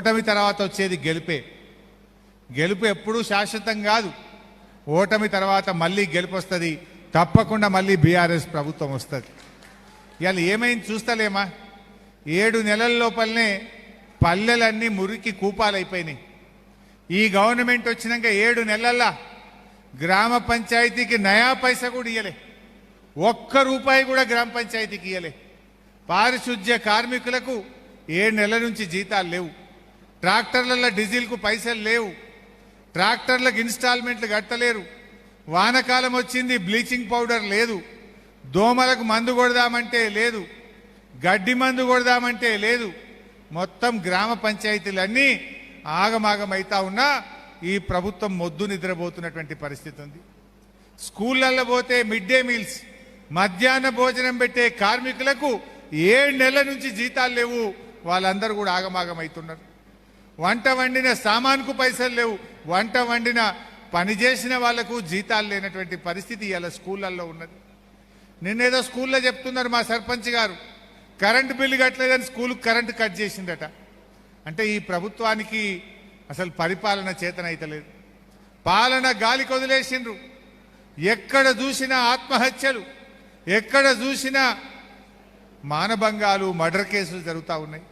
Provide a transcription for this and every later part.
ఓటమి తర్వాత వచ్చేది గెలుపే. గెలుపు ఎప్పుడూ శాశ్వతం కాదు. ఓటమి తర్వాత మళ్ళీ గెలుపు వస్తుంది. తప్పకుండా మళ్ళీ బీఆర్ఎస్ ప్రభుత్వం వస్తుంది. ఇవాళ ఏమైంది చూస్తలేమా? 7 నెలల లోపలనే పల్లెలన్నీ మురికి కూపాలైపోయినాయి. ఈ గవర్నమెంట్ వచ్చినాక 7 నెలల్లో గ్రామ పంచాయతీకి నయా పైసా కూడా ఇయ్యలే. ఒక్క రూపాయి కూడా గ్రామ పంచాయతీకి ఇయ్యలే. పారిశుద్ధ్య కార్మికులకు 7 నెలల నుంచి జీతాలు లేవు. ట్రాక్టర్లలో డీజిల్కు పైసలు లేవు. ట్రాక్టర్లకు ఇన్స్టాల్మెంట్లు కట్టలేరు. వానకాలం వచ్చింది, బ్లీచింగ్ పౌడర్ లేదు. దోమలకు మందు కొడదామంటే లేదు. గడ్డి మందు కొడదామంటే లేదు. మొత్తం గ్రామ పంచాయతీలన్నీ ఆగమాగమైతా ఉన్నా ఈ ప్రభుత్వం మొద్దు నిద్రపోతున్నటువంటి పరిస్థితి ఉంది. స్కూళ్ళల్లో పోతే మిడ్ డే మీల్స్, మధ్యాహ్న భోజనం పెట్టే కార్మికులకు 7 నెలల నుంచి జీతాలు లేవు. వాళ్ళందరూ కూడా ఆగమాగమవుతున్నారు. వంట వండిన సామాన్కు పైసలు లేవు. వంట వండిన పని చేసిన వాళ్లకు జీతాలు లేనటువంటి పరిస్థితి ఇలా స్కూళ్ళల్లో ఉన్నది. నిన్నేదో స్కూల్లో చెప్తున్నారు మా సర్పంచ్ గారు, కరెంటు బిల్లు కట్టలేదని స్కూల్కి కరెంటు కట్ చేసిందట. అంటే ఈ ప్రభుత్వానికి అసలు పరిపాలన చేతనైతలేదు. పాలన గాలికి వదిలేసిండ్రు. ఎక్కడ చూసినా ఆత్మహత్యలు, ఎక్కడ చూసినా మానభంగాలు, మర్డర్ కేసులు జరుగుతూ ఉన్నాయి,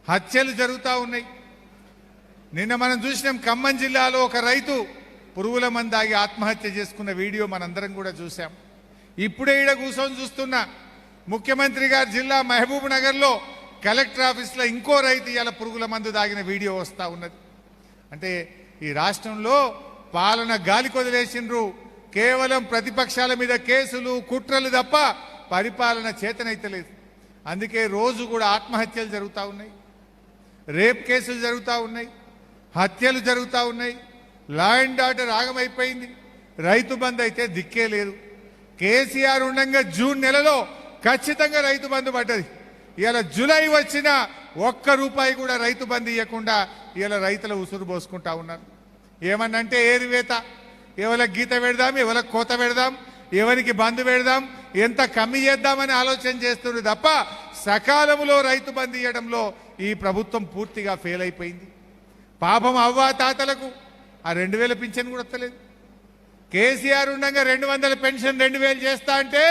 హత్యలు జరుగుతూ ఉన్నాయి. నిన్న మనం చూసినాం ఖమ్మం జిల్లాలో ఒక రైతు పురుగుల మందు తాగి ఆత్మహత్య చేసుకున్న వీడియో మనందరం కూడా చూసాం. ఇప్పుడే ఈడ కూర్చొని చూస్తున్నా ముఖ్యమంత్రి గారి జిల్లా మహబూబ్ నగర్లో కలెక్టర్ ఆఫీస్లో ఇంకో రైతు ఇలా పురుగుల మందు తాగిన వీడియో వస్తూ ఉన్నది. అంటే ఈ రాష్ట్రంలో పాలన గాలి కొదిలేసిండ్రు. కేవలం ప్రతిపక్షాల మీద కేసులు, కుట్రలు తప్ప పరిపాలన చేతనైతలేదు. అందుకే రోజు కూడా ఆత్మహత్యలు జరుగుతూ ఉన్నాయి, రేప్ కేసులు జరుగుతూ ఉన్నాయి, హత్యలు జరుగుతూ ఉన్నాయి. లా అండ్ ఆర్డర్ ఆగమైపోయింది. రైతు బంధు అయితే దిక్కే లేదు. కేసీఆర్ ఉండగా జూన్ నెలలో ఖచ్చితంగా రైతు బంధు పడ్డది. ఇలా జూలై వచ్చినా ఒక్క రూపాయి కూడా రైతు బంధు ఇవ్వకుండా ఇలా రైతుల ఉసురు పోసుకుంటా ఉన్నారు. ఏమన్నంటే ఏరివేత, ఎవరికి గీత పెడదాం, ఎవరికి కోత పెడదాం, ఎవరికి బంధు పెడదాం, ఎంత కమ్మి చేద్దామని ఆలోచన చేస్తున్నారు తప్ప సకాలంలో రైతు బంధు ఇవ్వడంలో ఈ ప్రభుత్వం పూర్తిగా ఫెయిల్ అయిపోయింది. పాపం అవ్వా తాతలకు ఆ 2000 పింఛన్ కూడా వస్తలేదు. కేసీఆర్ ఉండగా 200 పెన్షన్ 2000 చేస్తా అంటే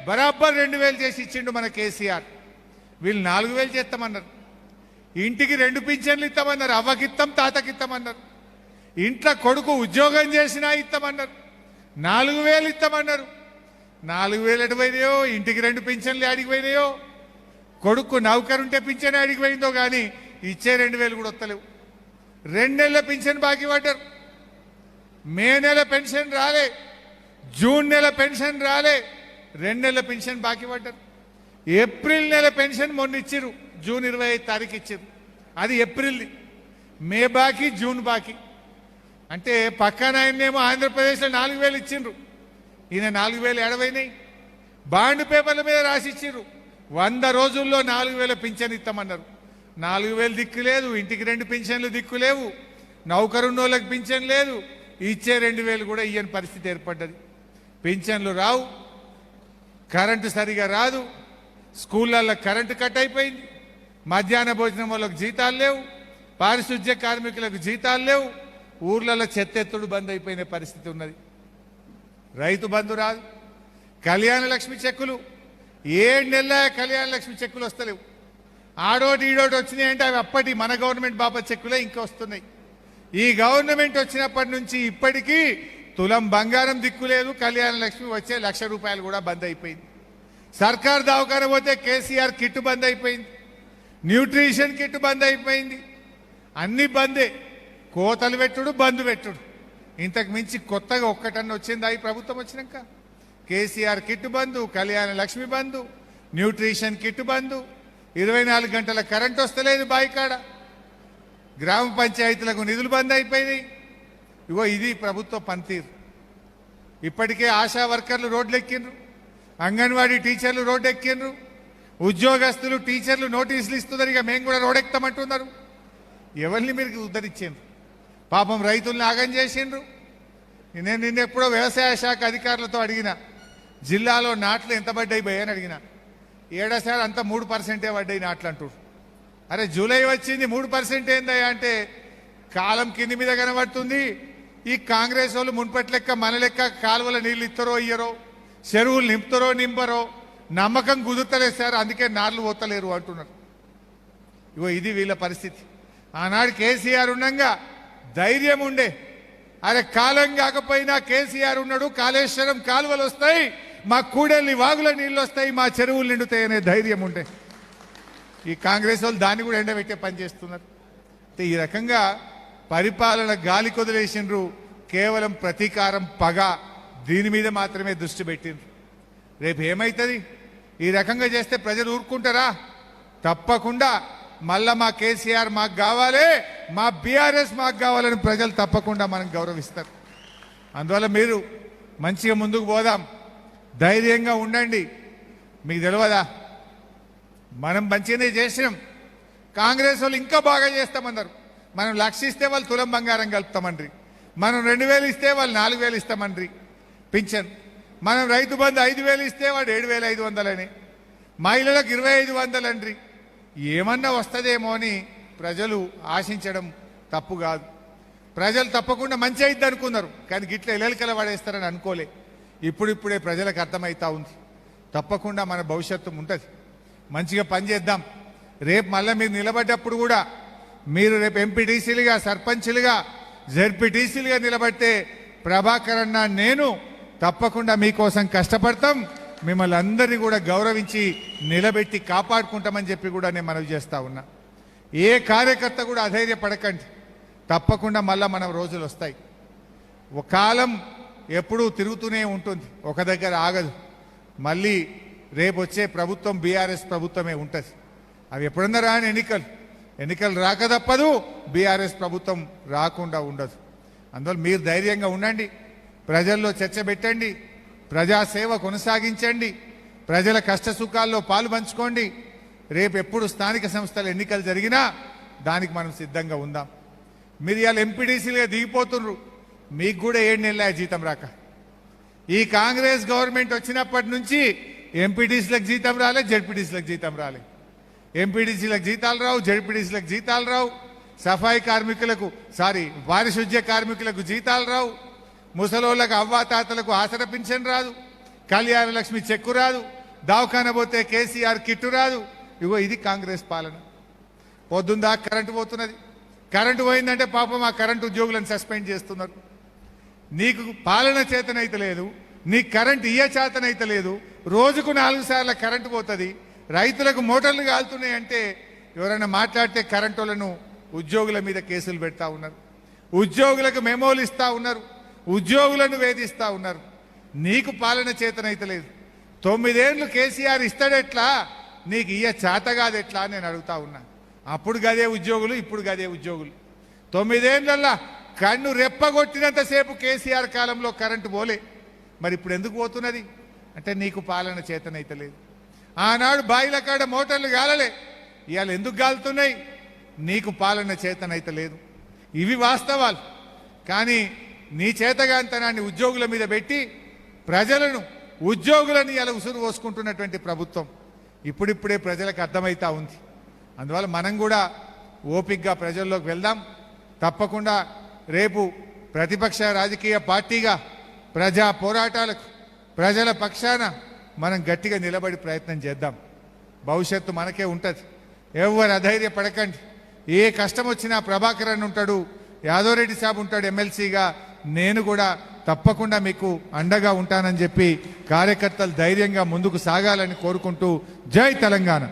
బరాబర్ 2000 చేసి ఇచ్చిండు మన కేసీఆర్. వీళ్ళు 4000 చేస్తామన్నారు. ఇంటికి 2 పింఛన్లు ఇస్తామన్నారు. అవ్వకిత్తం, తాతకిత్తామన్నారు. ఇంట్లో కొడుకు ఉద్యోగం చేసినా ఇస్తామన్నారు. 4000 ఇస్తామన్నారు. 4000 ఎటు పోయినాయో, ఇంటికి 2 పింఛన్లు ఆడికి పోయినాయో, కొడుకు నౌకరుంటే పింఛన్ ఆడికి పోయిందో కానీ ఇచ్చే 2000 కూడా వస్తలేవు. 2 నెలల పింఛన్ బాకీ పడ్డారు. మే నెల పెన్షన్ రాలే, జూన్ నెల పెన్షన్ రాలే, 2 నెలల పెన్షన్ బాకీ పడ్డారు. ఏప్రిల్ నెల పెన్షన్ మొన్న ఇచ్చిర్రు, జూన్ 25 తారీఖు ఇచ్చిర్రు. అది ఏప్రిల్ది. మే బాకీ, జూన్ బాకీ. అంటే పక్కన ఆయనేమో ఆంధ్రప్రదేశ్లో 4000 ఇచ్చిండ్రు, ఈయన 4000 ఎడవైనాయి. బాండ్ పేపర్ల మీద రాసి ఇచ్చిర్రు. 100 రోజుల్లో 4000 పింఛన్ ఇస్తామన్నారు. 4000 దిక్కు లేదు, ఇంటికి 2 పింఛన్లు దిక్కు లేవు, నౌకరున్నోళ్ళకి పింఛన్ లేదు, ఇచ్చే 2000 కూడా ఇయ్యని పరిస్థితి ఏర్పడ్డది. పింఛన్లు రావు, కరెంటు సరిగా రాదు, స్కూళ్ళల్లో కరెంటు కట్ అయిపోయింది, మధ్యాహ్న భోజనం వాళ్ళకి జీతాలు లేవు, పారిశుద్ధ్య కార్మికులకు జీతాలు లేవు, ఊర్లలో చెత్తెత్తుడు బంద్ అయిపోయిన పరిస్థితి ఉన్నది. రైతు బంధు రాదు, కళ్యాణ లక్ష్మి చెక్కులు 7 నెలల కళ్యాణ లక్ష్మి చెక్కులు వస్తలేవు. ఆడోటి ఈడోటి వచ్చినాయి అంటే అవి అప్పటి మన గవర్నమెంట్ బాబా చెక్కులే ఇంకా వస్తున్నాయి. ఈ గవర్నమెంట్ వచ్చినప్పటి నుంచి ఇప్పటికీ తులం బంగారం దిక్కులేదు. కళ్యాణ లక్ష్మి వచ్చే ₹1,00,000 కూడా బంద్ అయిపోయింది. సర్కార్ దవాఖాన పోతే కేసీఆర్ కిట్ బంద్ అయిపోయింది, న్యూట్రిషన్ కిట్ బంద్ అయిపోయింది. అన్ని బందే. కోతలు పెట్టుడు, బంధు పెట్టుడు. ఇంతకు మించి కొత్తగా ఒక్కటన్నా వచ్చిందా ఈ ప్రభుత్వం వచ్చినాక? కేసీఆర్ కిట్ బంధు, కళ్యాణ లక్ష్మి బంధు, న్యూట్రిషన్ కిట్ బంధు, 24 గంటల కరెంట్ వస్తలేదు బాయికాడ, గ్రామ పంచాయతీలకు నిధులు బంద్ అయిపోయినాయి. ఇగో ఇది ప్రభుత్వ పనితీరు. ఇప్పటికే ఆశా వర్కర్లు రోడ్లు ఎక్కిండ్రు, అంగన్వాడీ టీచర్లు రోడ్డు ఎక్కిండ్రు, ఉద్యోగస్తులు టీచర్లు నోటీసులు ఇస్తున్నారు, ఇక మేము కూడా రోడ్డెక్కుతామంటున్నారు. ఎవరిని మీరు ఉద్ధరించారు? పాపం రైతుల్ని ఆగం చేసిండ్రు. నేను నిన్న ఎప్పుడో వ్యవసాయ శాఖ అధికారులతో అడిగిన, జిల్లాలో నాట్లు ఎంత పడ్డాయి భయ అని అడిగిన. ఏడాసారి అంతా 3% పడ్డాయి నాట్లు అంటారు. అరే జూలై వచ్చింది 3% ఏందయ్యా అంటే కాలం కింది మీద కనబడుతుంది. ఈ కాంగ్రెస్ వాళ్ళు మున్పటి లెక్క మన లెక్క కాలువల నీళ్ళు ఇస్తారో ఇయ్యరో, చెరువులు నింపుతారో నింపరో నమ్మకం కుదురుతలేదు సార్, అందుకే నార్లు పోతలేరు అంటున్నారు. ఇగో ఇది వీళ్ళ పరిస్థితి. ఆనాడు కేసీఆర్ ఉండగా ధైర్యం ఉండే, అరే కాలం కాకపోయినా కేసీఆర్ ఉన్నాడు, కాళేశ్వరం కాలువలు వస్తాయి, మా కూడెల్ని వాగుల నీళ్ళు వస్తాయి, మా చెరువులు నిండుతాయి అనే ధైర్యం ఉండే. ఈ కాంగ్రెస్ వాళ్ళు దాన్ని కూడా ఎండబెట్టే పని చేస్తున్నారు. ఈ రకంగా పరిపాలన గాలి కొదిలేసిండ్రు, కేవలం ప్రతీకారం పగ దీని మీద మాత్రమే దృష్టి పెట్టిండ్రు. రేపు ఏమవుతుంది? ఈ రకంగా చేస్తే ప్రజలు ఊరుకుంటారా? తప్పకుండా మళ్ళా మా కేసీఆర్ మాకు కావాలి, మా బీఆర్ఎస్ మాకు కావాలని ప్రజలు తప్పకుండా మనం గౌరవిస్తారు. అందువల్ల మీరు మంచిగా ముందుకు పోదాం, ధైర్యంగా ఉండండి. మీకు తెలియదా, మనం మంచిగానే చేసినాం, కాంగ్రెస్ వాళ్ళు ఇంకా బాగా చేస్తామన్నారు. మనం లక్షిస్తే వాళ్ళు తులం బంగారం కలుపుతామండ్రి, మనం 2000 ఇస్తే వాళ్ళు 4000 ఇస్తామండ్రి పింఛన్, మనం రైతు బంధు 5000 ఇస్తే వాడు 7500 అని, మహిళలకు 2500 అండ్రి. ఏమన్నా వస్తుందేమో అని ప్రజలు ఆశించడం తప్పు కాదు. ప్రజలు తప్పకుండా మంచి అయిద్ది అనుకున్నారు, కానీ గిట్ల ఎలకల పడేస్తారని అనుకోలే. ఇప్పుడిప్పుడే ప్రజలకు అర్థమవుతా ఉంది. తప్పకుండా మన భవిష్యత్తు ఉంటుంది. మంచిగా పనిచేద్దాం. రేపు మళ్ళీ మీరు నిలబడ్డప్పుడు కూడా మీరు రేపు ఎంపీటీసీలుగా, సర్పంచ్లుగా, జెడ్పీటీసీలుగా నిలబడితే ప్రభాకర్ అన్న నేను తప్పకుండా మీకోసం కష్టపడతాం, మిమ్మల్ని అందరినీ కూడా గౌరవించి నిలబెట్టి కాపాడుకుంటామని చెప్పి కూడా నేను మనవి చేస్తా ఉన్నా. ఏ కార్యకర్త కూడా అధైర్యపడకండి, తప్పకుండా మళ్ళా మన రోజులు వస్తాయి. ఒక కాలం ఎప్పుడూ తిరుగుతూనే ఉంటుంది, ఒక దగ్గర ఆగదు. మళ్ళీ రేపు వచ్చే ప్రభుత్వం బీఆర్ఎస్ ప్రభుత్వమే ఉంటుంది. అవి ఎప్పుడన్నా రాని ఎన్నికలు రాక తప్పదు, బీఆర్ఎస్ ప్రభుత్వం రాకుండా ఉండదు. అందువల్ల మీరు ధైర్యంగా ఉండండి, ప్రజల్లో చర్చ పెట్టండి, ప్రజాసేవ కొనసాగించండి, ప్రజల కష్ట సుఖాల్లో పాలు పంచుకోండి. రేపు ఎప్పుడు స్థానిక సంస్థల ఎన్నికలు జరిగినా దానికి మనం సిద్ధంగా ఉందాం. మీరు ఇవాళ ఎంపీడీసీలుగా దిగిపోతున్నారు, మీకు కూడా 7 నెలల జీతం రాక. ఈ కాంగ్రెస్ గవర్నమెంట్ వచ్చినప్పటి నుంచి ఎంపీడీసీలకు జీతం రాలే, జెడ్పీడీసీలకు జీతం రాలే. ఎంపీడీసీలకు జీతాలు రావు, జెడ్పీడీసీలకు జీతాలు రావు, సఫాయి కార్మికులకు పారిశుద్ధ్య కార్మికులకు జీతాలు రావు, ముసలోళ్ళకు అవ్వాతాతలకు ఆసర పింఛన్ రాదు, కళ్యాణ లక్ష్మి చెక్కు రాదు, దవాఖాన పోతే కేసీఆర్ కిట్టు రాదు. ఇగో ఇది కాంగ్రెస్ పాలన. పొద్దుందా కరెంటు పోతున్నది, కరెంటు పోయిందంటే పాపం ఆ కరెంటు ఉద్యోగులను సస్పెండ్ చేస్తున్నారు. నీకు పాలన చేతనైతే లేదు, నీకు కరెంటు చేతనైతే లేదు, రోజుకు 4 సార్లు కరెంటు పోతుంది, రైతులకు మోటార్లు కాలుతున్నాయంటే ఎవరైనా మాట్లాడితే కరెంటు వాళ్ళను ఉద్యోగుల మీద కేసులు పెడతా ఉన్నారు, ఉద్యోగులకు మెమోలు ఇస్తా ఉన్నారు, ఉద్యోగులను వేధిస్తా ఉన్నారు. నీకు పాలన చేతనైతే లేదు. 9 ఏళ్ళు కేసీఆర్ ఇస్తాడెట్లా, నీకు చేత కాదెట్లా నేను అడుగుతా ఉన్నా. అప్పుడు గదే ఉద్యోగులు, ఇప్పుడు గదే ఉద్యోగులు. 9 ఏళ్ళల్లా కన్ను రెప్పగొట్టినంతసేపు కేసీఆర్ కాలంలో కరెంటు పోలే, మరి ఇప్పుడు ఎందుకు పోతున్నది అంటే నీకు పాలన చేతనైతే లేదు. ఆనాడు బాయిల కాడ మోటార్లు గాలలే, ఇవాళ ఎందుకు గాలుతున్నాయి? నీకు పాలన చేతనైతే లేదు. ఇవి వాస్తవాలు. కానీ నీ చేతగాంతనాన్ని ఉద్యోగుల మీద పెట్టి ప్రజలను, ఉద్యోగులను ఇలా ఉసురు పోసుకుంటున్నటువంటి ప్రభుత్వం ఇప్పుడిప్పుడే ప్రజలకు అర్థమవుతా ఉంది. అందువల్ల మనం కూడా ఓపికగా ప్రజల్లోకి వెళ్దాం. తప్పకుండా రేపు ప్రతిపక్ష రాజకీయ పార్టీగా ప్రజా పోరాటాలకు, ప్రజల పక్షాన మనం గట్టిగా నిలబడి ప్రయత్నం చేద్దాం. భవిష్యత్తు మనకే ఉంటుంది. ఎవరు అధైర్యపడకండి. ఏ కష్టం వచ్చినా ప్రభాకర్ అని ఉంటాడు, యాదవరెడ్డి సాబ్ ఉంటాడు ఎమ్మెల్సీగా, నేను కూడా తప్పకుండా మీకు అండగా ఉంటానని చెప్పి కార్యకర్తలు ధైర్యంగా ముందుకు సాగాలని కోరుకుంటూ జై తెలంగాణ.